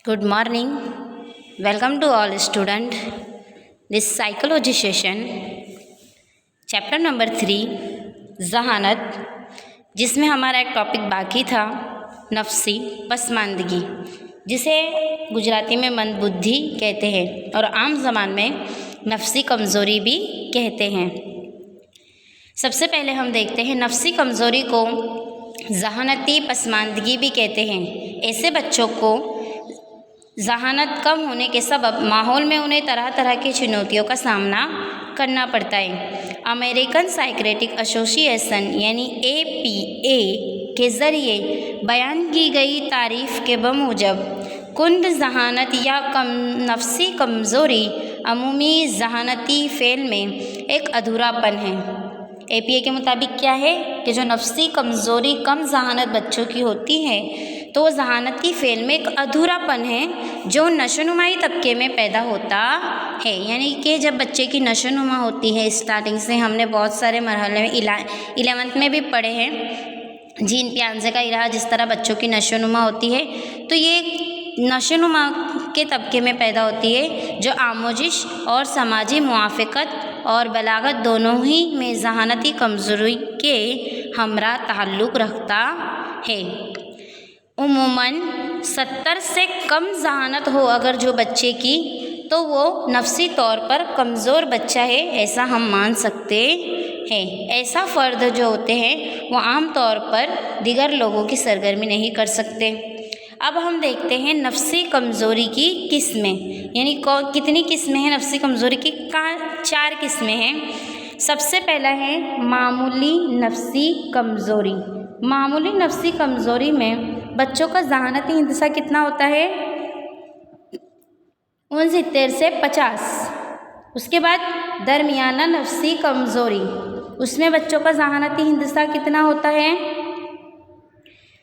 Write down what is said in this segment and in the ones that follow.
Good morning. Welcome to all students. This psychology session, chapter number 3, जहानत, जिसमें हमारा एक topic बाकी था नफ्सी पसमानदगी, जिसे गुजराती में मंदबुद्धि कहते हैं और आम ज़बान में नफ्सी कमज़ोरी भी कहते हैं। सबसे पहले हम देखते हैं नफ्सी कमज़ोरी को जहानती पसमानदगी भी कहते हैं। ऐसे बच्चों को जहानत कम होने के सबब माहौल में उन्हें तरह तरह की चुनौतियों का सामना करना पड़ता है। अमेरिकन साइकियाट्रिक एसोसिएशन यानी APA के ज़रिए बयान की गई तारीफ़ के बमूजब कुंद जहानत या नफ्सी कमज़ोरी अमूमी जहानती फ़ेल में एक अधूरापन है। APA के मुताबिक क्या है कि जो नफ्सी कमज़ोरी कम जहानत बच्चों की होती है तो वो जहानती फ़ेल में एक अधूरापन है जो नशोनुमाई तबके में पैदा होता है। यानी कि जब बच्चे की नशोनुमा होती है, स्टार्टिंग से हमने बहुत सारे मरहले में 11th में भी पढ़े हैं जीन पियाजे का इरादा, जिस तरह बच्चों की नशोनुमा होती है तो ये नशोनुमा के तबके में पैदा होती है जो आमोजिश और समाजी मुआफ़क़त और बलागत दोनों ही में जहानती कमज़ोरी के हमरा ताल्लुक़ रखता है। उमूमन 70 से कम जहानत हो अगर जो बच्चे की तो वो नफ्सी तौर पर कमज़ोर बच्चा है, ऐसा हम मान सकते हैं। ऐसा फ़र्द जो होते हैं वो आम तौर पर दीगर लोगों की सरगर्मी नहीं कर सकते। अब हम देखते हैं नफ्सी कमज़ोरी की किस्में, यानी कितनी किस्में हैं नफ्सी कमज़ोरी की? 4 किस्में हैं। सबसे पहला है मामूली नफ्सी कमज़ोरी। मामूली नफ्सी कमज़ोरी में बच्चों का जहानती इंतसा कितना होता है? 69 से 50। उसके बाद दरमियाना नफ्सी कमज़ोरी, उसमें बच्चों का जहानती इंतसा कितना होता है?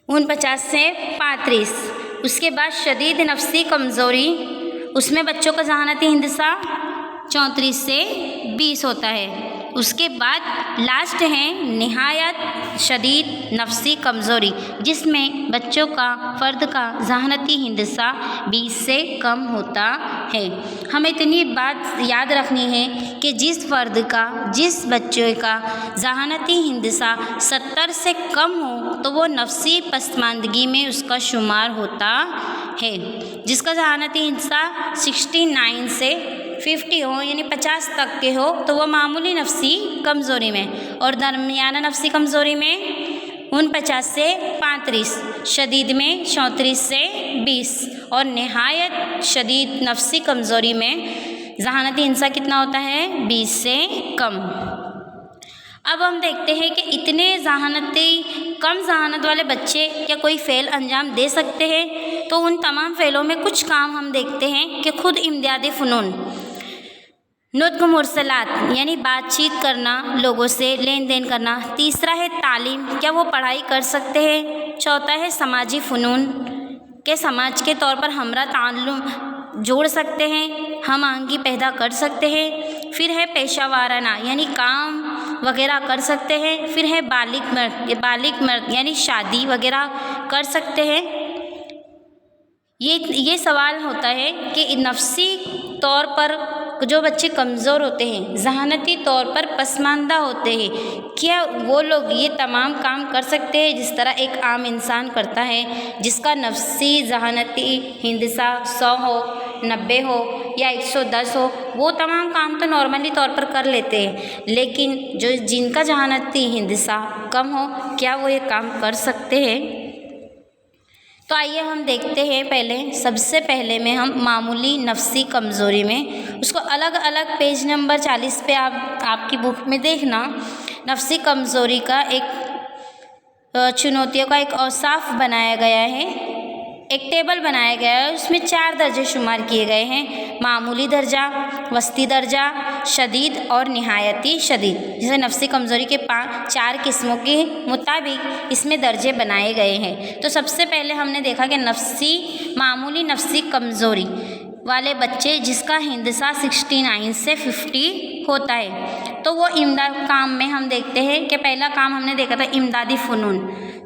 49 से 35। उसके बाद शदीद नफ्सी कमज़ोरी, उसमें बच्चों का जहानती इंतसा 34 से 20 होता है। उसके बाद लास्ट है निहायत शदीद नफ्सी कमज़ोरी, जिसमें बच्चों का फ़र्द का जहानती हिंदसा 20 से कम होता है। हमें इतनी बात याद रखनी है कि जिस बच्चे का जहानती हिंदसा 70 से कम हो तो वो नफ्सी पसमानदगी में उसका शुमार होता है। जिसका जहानती हिंदसा 69 से 50 हो यानी 50 तक के हो तो वह मामूली नफ्सी कमज़ोरी में, और दरमियाना नफ्सी कमज़ोरी में 49 से 35, शदीद में 34 से 20 और नहायत शदीद नफ्सी कमज़ोरी में जहानती इंसा कितना होता है? 20 से कम। अब हम देखते हैं कि इतने कम जहानत वाले बच्चे क्या कोई फ़ेल अंजाम दे सकते हैं? तो उन तमाम फ़ेलों में कुछ काम हम देखते हैं कि खुद इम्दादी फ़नून, नुत्क़ मुरसलात यानी बातचीत करना, लोगों से लेन देन करना। तीसरा है तालीम, क्या वो पढ़ाई कर सकते हैं? चौथा है समाजी फ़नून के समाज के तौर पर हमरा ताल्लुक़ जोड़ सकते हैं, हम आंगी पैदा कर सकते हैं। फिर है पेशा वाराना यानी काम वगैरह कर सकते हैं। फिर है बालिग मर्द यानी शादी वगैरह कर सकते हैं। ये सवाल होता है कि नफ्सी तौर पर जो बच्चे कमज़ोर होते हैं, जहानती तौर पर पसमानदा होते हैं, क्या वो लोग ये तमाम काम कर सकते हैं जिस तरह एक आम इंसान करता है, जिसका नफ्सी जहानती हिंदसा 100 हो, 90 हो या 110 हो? वो तमाम काम तो नॉर्मली तौर पर कर लेते हैं, लेकिन जिनका जहानती हिंदसा कम हो, क्या वो ये काम कर सकते हैं? तो आइए हम देखते हैं। सबसे पहले में हम मामूली नफ्सी कमज़ोरी में उसको अलग अलग पेज नंबर 40 पे आपकी बुक में देखना, नफ्सी कमज़ोरी का एक चुनौतियों का एक औसाफ बनाया गया है, एक टेबल बनाया गया है। उसमें 4 दर्जे शुमार किए गए हैं: मामूली दर्जा, वस्ती दर्जा, शदीद और निहायती शदीद। जैसे नफ्सी कमज़ोरी के 4 किस्मों के मुताबिक इसमें दर्जे बनाए गए हैं। तो सबसे पहले हमने देखा कि मामूली नफ्सी कमज़ोरी वाले बच्चे जिसका हिंदसा 69 से 50 होता है, तो वो इमदाद काम में हम देखते हैं कि पहला काम हमने देखा था इमदादी फ़नून।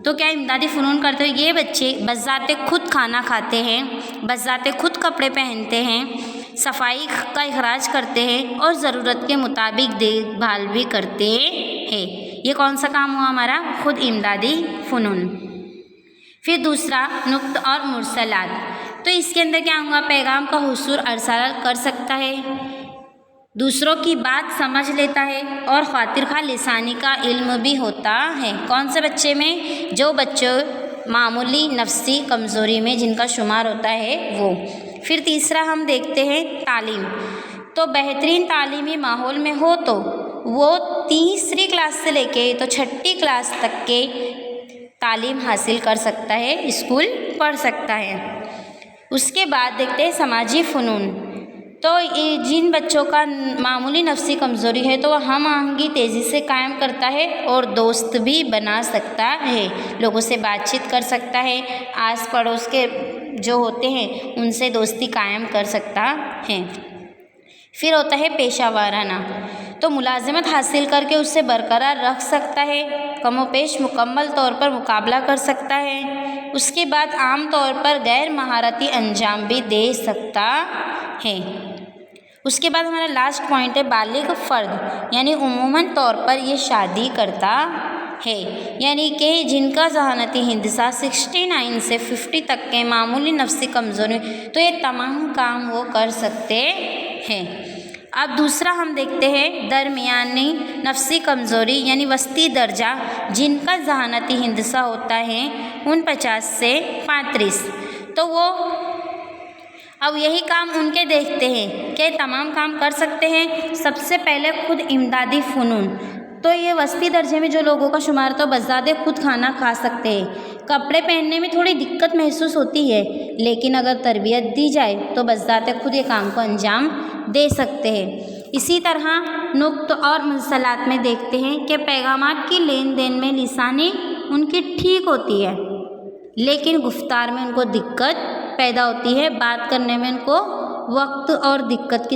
तो क्या इमदादी फ़नून करते हुए ये बच्चे बज़ाते खुद खाना खाते हैं, बज़ाते खुद कपड़े पहनते हैं, सफाई का इखराज करते हैं और ज़रूरत के मुताबिक देखभाल भी करते हैं। ये कौन सा काम हुआ हमारा? खुद इमदादी फ़नून। फिर दूसरा नुक्त और मुरसलात। तो इसके अंदर क्या होगा? पैगाम का हुसूल अरसाल कर सकता है, दूसरों की बात समझ लेता है और खातिर खा लिसानी का इल्म भी होता है। कौन से बच्चे में? जो बच्चों मामूली नफ्सी कमज़ोरी में जिनका शुमार होता है वो। फिर तीसरा हम देखते हैं तालीम। तो बेहतरीन तालीमी माहौल में हो तो वो तीसरी क्लास से लेके तो छठी क्लास तक के तालीम हासिल कर सकता है, स्कूल पढ़ सकता है। उसके बाद देखते हैं समाजी फ़नून। तो जिन बच्चों का मामूली नफ्सी कमज़ोरी है तो वह हम आहंगी तेज़ी से कायम करता है और दोस्त भी बना सकता है, लोगों से बातचीत कर सकता है, आस पड़ोस के जो होते हैं उनसे दोस्ती कायम कर सकता है। फिर होता है पेशा वाराना। तो मुलाज़मत हासिल करके उससे बरकरार रख सकता है, कमोपेश मुकम्मल तौर पर मुकाबला कर सकता है। उसके बाद आम तौर पर गैर महारती अंजाम भी दे सकता है। उसके बाद हमारा लास्ट पॉइंट है बालिग फ़र्द, यानी उमूमन तौर पर ये शादी करता है, यानी कि जिनका ज़हानती हिंदसा 69 से 50 तक के मामूली नफ्सी कमज़ोरी, तो ये तमाम काम वो कर सकते हैं। अब दूसरा हम देखते हैं दरमियानी नफ्सी कमज़ोरी यानी वस्ती दर्जा, जिनका ज़हानती हिंदसा होता है 49 से 35। तो वो अब यही काम उनके देखते हैं कि तमाम काम कर सकते हैं। सबसे पहले खुद इमदादी फ़नून। तो ये वस्ती दर्जे में जो लोगों का शुमार तो बज़ाते खुद खाना खा सकते हैं, कपड़े पहनने में थोड़ी दिक्कत महसूस होती है, लेकिन अगर तरबियत दी जाए तो बज़ाते खुद ये काम को अंजाम दे सकते हैं। इसी तरह नुक्त और मुरसलात में देखते हैं कि पैगामात की लेन देन में लिसानी उनकी ठीक होती है, लेकिन गुफ्तार में उनको दिक्कत पैदा होती है, बात करने में उनको वक्त और दिक्कत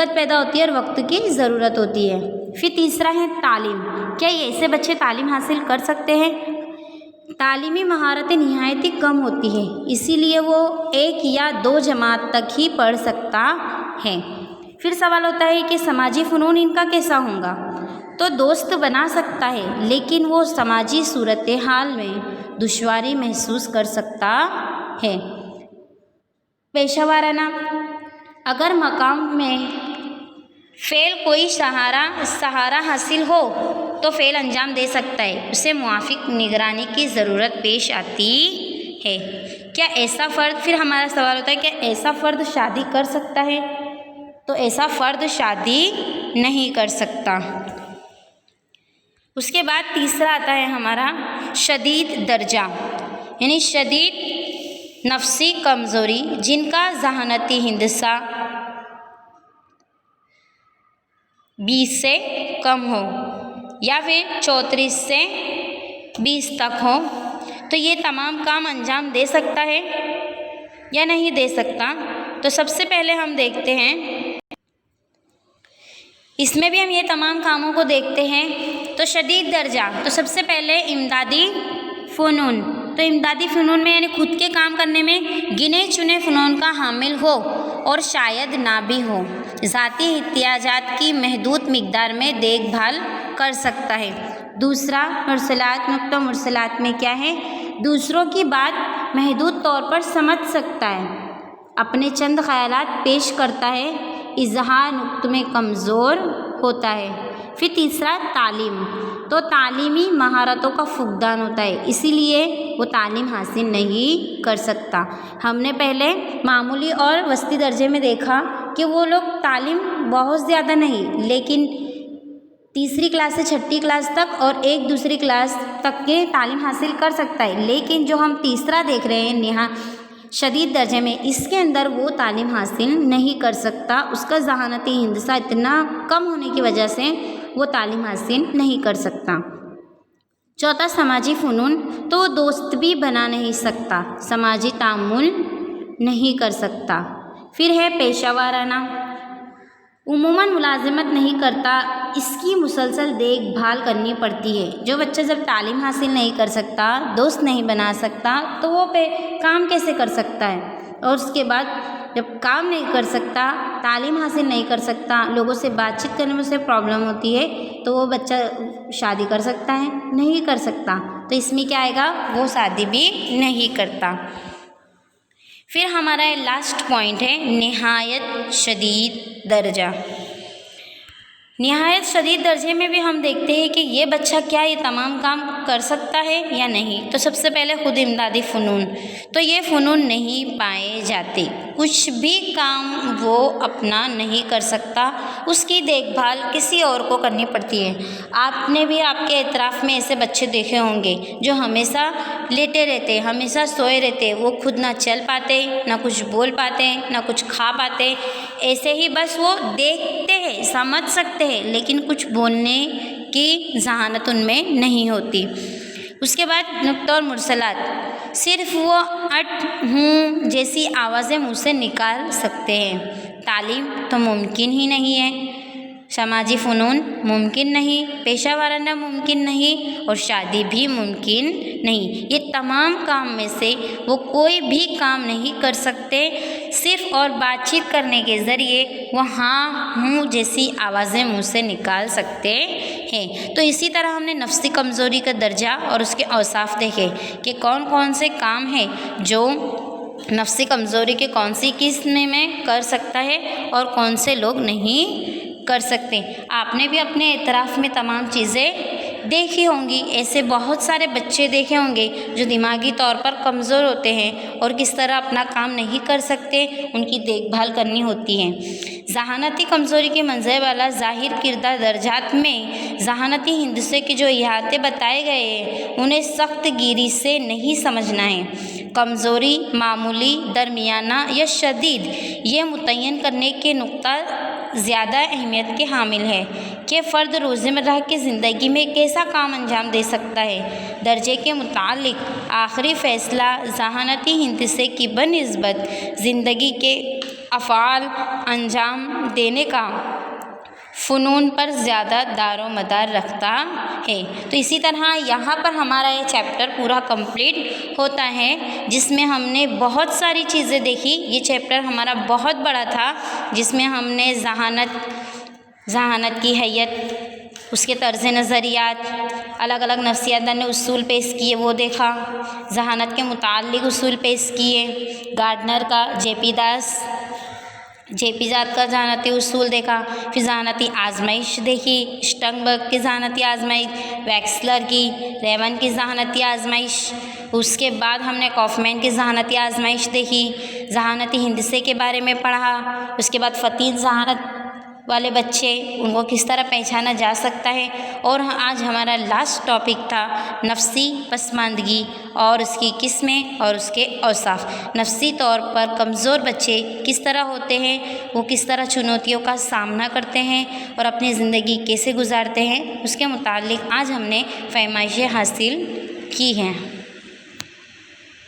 पैदा होती है और वक्त की ज़रूरत होती है। फिर तीसरा है तालीम। क्या ये ऐसे बच्चे तालीम हासिल कर सकते हैं? तालीमी महारतें निहायत ही कम होती है, इसीलिए वो 1 या 2 जमात तक ही पढ़ सकता है। फिर सवाल होता है कि समाजी फ़नून इनका कैसा होगा? तो दोस्त बना सकता है, लेकिन वो समाजी सूरत हाल में दुश्वारी महसूस कर सकता है। पेशा वाराना। अगर मकाम में फ़ेल कोई सहारा हासिल हो तो फ़ेल अंजाम दे सकता है, उसे मुआफ़िक निगरानी की ज़रूरत पेश आती है। क्या ऐसा फ़र्द, फिर हमारा सवाल होता है क्या ऐसा फ़र्द शादी कर सकता है? तो ऐसा फ़र्द शादी नहीं कर सकता। उसके बाद तीसरा आता है हमारा शदीद दर्जा, यानी शदीद नफ्सी कमज़ोरी, जिनका ज़हानती हिंदसा 20 से कम हो या फिर 34 से 20 तक हो। तो ये तमाम काम अंजाम दे सकता है या नहीं दे सकता? तो सबसे पहले हम देखते हैं, इसमें भी हम ये तमाम कामों को देखते हैं। तो शदीद दर्जा, तो सबसे पहले इमदादी फ़नून। तो इमदादी फ़नून में यानी खुद के काम करने में गिने चुने फ़नून का हामिल हो और शायद ना भी हो, ज़ाती एहतियाजात की महदूद मिक़दार में देखभाल कर सकता है। दूसरा मुरसलात। नुक्ता मुरसलात में क्या है? दूसरों की बात महदूद तौर पर समझ सकता है, अपने चंद ख़यालात पेश करता है, इज़हार नुक्त में कमज़ोर होता है। फिर तीसरा तालीम। तो तालीमी महारतों का फुक़दान होता है, इसीलिए वो तालीम हासिल नहीं कर सकता। हमने पहले मामूली और वस्ती दर्जे में देखा कि वो लोग तालीम बहुत ज़्यादा नहीं, लेकिन तीसरी क्लास से छठी क्लास तक और एक दूसरी क्लास तक के तालीम हासिल कर सकता है। लेकिन जो हम तीसरा देख रहे हैं शदीद दर्जे में, इसके अंदर वो तालीम हासिल नहीं कर सकता, उसका ज़हानती हिंदसा इतना कम होने की वजह से वो तालीम हासिल नहीं कर सकता। चौथा समाजी फ़नून। तो दोस्त भी बना नहीं सकता, समाजी तामुल नहीं कर सकता। फिर है पेशा वाराना। उमूमन मुलाज़मत नहीं करता, اس کی مسلسل دیکھ بھال کرنی پڑتی ہے۔ جو بچہ جب تعلیم حاصل نہیں کر سکتا، دوست نہیں بنا سکتا، تو وہ کام کیسے کر سکتا ہے؟ اور اس کے بعد جب کام نہیں کر سکتا، تعلیم حاصل نہیں کر سکتا، لوگوں سے بات چیت کرنے میں اسے پرابلم ہوتی ہے، تو وہ بچہ شادی کر سکتا ہے؟ نہیں کر سکتا۔ تو اس میں کیا آئے گا؟ وہ شادی بھی نہیں کرتا۔ پھر ہمارا لاسٹ پوائنٹ ہے نہایت شدید درجہ۔ نہایت شدید درجے میں بھی ہم دیکھتے ہیں کہ یہ بچہ کیا یہ تمام کام کر سکتا ہے یا نہیں۔ تو سب سے پہلے خود امدادی فنون، تو یہ فنون نہیں پائے جاتے، کچھ بھی کام وہ اپنا نہیں کر سکتا، اس کی دیکھ بھال کسی اور کو کرنی پڑتی ہے۔ آپ نے بھی آپ کے اطراف میں ایسے بچے دیکھے ہوں گے جو ہمیشہ لیٹے رہتے، ہمیشہ سوئے رہتے، وہ خود نہ چل پاتے، نہ کچھ بول پاتے، نہ کچھ کھا پاتے، ایسے ہی بس وہ دیکھتے ہیں، سمجھ سکتے ہیں، لیکن کچھ بولنے کی ذہانت ان میں نہیں ہوتی۔ اس کے بعد نقطہ اور مرسلات، صرف وہ اٹ ہوں جیسی آوازیں منہ سے نکال سکتے ہیں۔ تعلیم تو ممکن ہی نہیں ہے، سماجی فنون ممکن نہیں، پیشہ ورانہ ممکن نہیں، اور شادی بھی ممکن نہیں۔ یہ تمام کام میں سے وہ کوئی بھی کام نہیں کر سکتے، صرف اور بات چیت کرنے کے ذریعے وہ ہاں ہوں جیسی آوازیں منہ سے نکال سکتے ہیں۔ تو اسی طرح ہم نے نفسی کمزوری کا درجہ اور اس کے اوصاف دیکھے کہ کون کون سے کام ہیں جو نفسی کمزوری کے کون سی قسم میں کر سکتا ہے اور کون سے لوگ نہیں کر سکتے۔ آپ نے بھی اپنے اطراف میں تمام چیزیں دیکھی ہوں گی، ایسے بہت سارے بچے دیکھے ہوں گے جو دماغی طور پر کمزور ہوتے ہیں اور کس طرح اپنا کام نہیں کر سکتے، ان کی دیکھ بھال کرنی ہوتی ہے۔ ذہانتی کمزوری کے منظر والا ظاہر کردہ درجات میں ذہانتی ہندسے کے جو احاطے بتائے گئے ہیں انہیں سخت گیری سے نہیں سمجھنا ہے۔ کمزوری معمولی، درمیانہ یا شدید، یہ متعین کرنے کے نقطہ زیادہ اہمیت کے حامل ہے کہ فرد روزمرہ کی زندگی میں کیسا کام انجام دے سکتا ہے۔ درجے کے متعلق آخری فیصلہ ذہانتی ہندسے کی بنسبت زندگی کے افعال انجام دینے کا فنون پر زیادہ دار و مدار رکھتا ہے۔ تو اسی طرح یہاں پر ہمارا یہ چیپٹر پورا کمپلیٹ ہوتا ہے، جس میں ہم نے بہت ساری چیزیں دیکھی۔ یہ چیپٹر ہمارا بہت بڑا تھا، جس میں ہم نے ذہانت کی حیت، اس کے طرز نظریات، الگ الگ نفسیاتانے اصول پیش کیے وہ دیکھا، ذہانت کے متعلق اصول پیش کیے، گارڈنر کا، جے پی ذات کا ذہانتی اصول دیکھا، پھر ذہانتی آزمائش دیکھی، اسٹنبرگ کی ذہانتی آزمائش، ویکسلر کی، ریمن کی ذہانتی آزمائش، اس کے بعد ہم نے کافمین کی ذہانتی آزمائش دیکھی، ذہانتی ہندسے کے بارے میں پڑھا، اس کے بعد فتیل ذہانت والے بچے، ان کو کس طرح پہچانا جا سکتا ہے، اور آج ہمارا لاسٹ ٹاپک تھا نفسی پسماندگی اور اس کی قسمیں اور اس کے اوصاف۔ نفسی طور پر کمزور بچے کس طرح ہوتے ہیں، وہ کس طرح چنوتیوں کا سامنا کرتے ہیں اور اپنی زندگی کیسے گزارتے ہیں، اس کے متعلق آج ہم نے فہمائشیں حاصل کی ہیں۔